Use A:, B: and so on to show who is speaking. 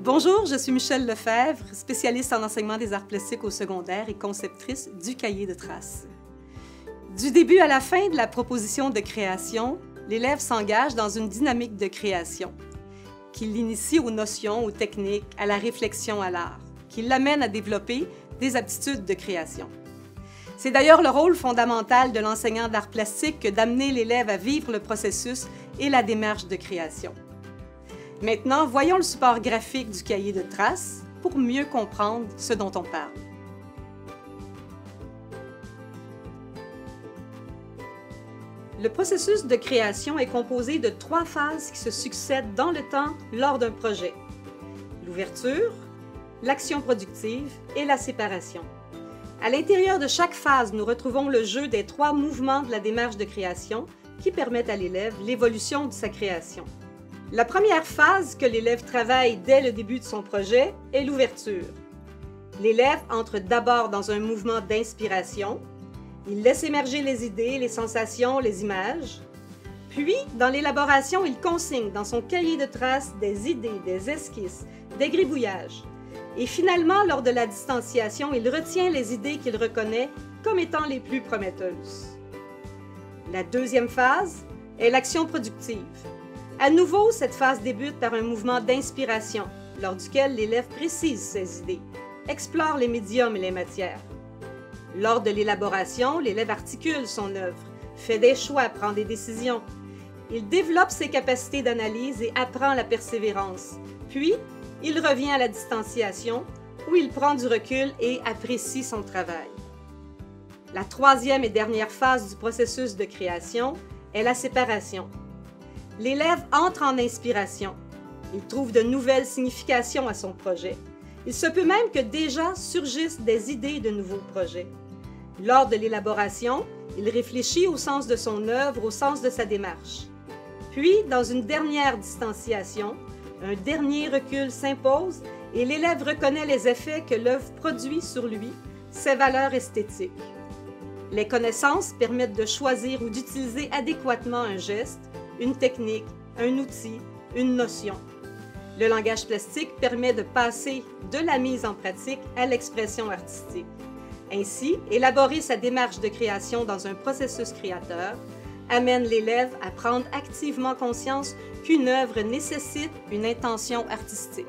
A: Bonjour, je suis Michèle Lefebvre, spécialiste en enseignement des arts plastiques au secondaire et conceptrice du cahier de traces. Du début à la fin de la proposition de création, l'élève s'engage dans une dynamique de création qui l'initie aux notions, aux techniques, à la réflexion à l'art, qui l'amène à développer des aptitudes de création. C'est d'ailleurs le rôle fondamental de l'enseignant d'art plastique que d'amener l'élève à vivre le processus et la démarche de création. Maintenant, voyons le support graphique du cahier de traces pour mieux comprendre ce dont on parle. Le processus de création est composé de 3 phases qui se succèdent dans le temps lors d'un projet: l'ouverture, l'action productive et la séparation. À l'intérieur de chaque phase, nous retrouvons le jeu des 3 mouvements de la démarche de création qui permettent à l'élève l'évolution de sa création. La première phase que l'élève travaille dès le début de son projet est l'ouverture. L'élève entre d'abord dans un mouvement d'inspiration. Il laisse émerger les idées, les sensations, les images. Puis, dans l'élaboration, il consigne dans son cahier de traces des idées, des esquisses, des gribouillages. Et finalement, lors de la distanciation, il retient les idées qu'il reconnaît comme étant les plus prometteuses. La deuxième phase est l'action productive. À nouveau, cette phase débute par un mouvement d'inspiration, lors duquel l'élève précise ses idées, explore les médiums et les matières. Lors de l'élaboration, l'élève articule son œuvre, fait des choix, prend des décisions. Il développe ses capacités d'analyse et apprend la persévérance. Puis, il revient à la distanciation, où il prend du recul et apprécie son travail. La troisième et dernière phase du processus de création est la séparation. L'élève entre en inspiration. Il trouve de nouvelles significations à son projet. Il se peut même que déjà surgissent des idées de nouveaux projets. Lors de l'élaboration, il réfléchit au sens de son œuvre, au sens de sa démarche. Puis, dans une dernière distanciation, un dernier recul s'impose et l'élève reconnaît les effets que l'œuvre produit sur lui, ses valeurs esthétiques. Les connaissances permettent de choisir ou d'utiliser adéquatement un geste, une technique, un outil, une notion. Le langage plastique permet de passer de la mise en pratique à l'expression artistique. Ainsi, élaborer sa démarche de création dans un processus créateur amène l'élève à prendre activement conscience qu'une œuvre nécessite une intention artistique.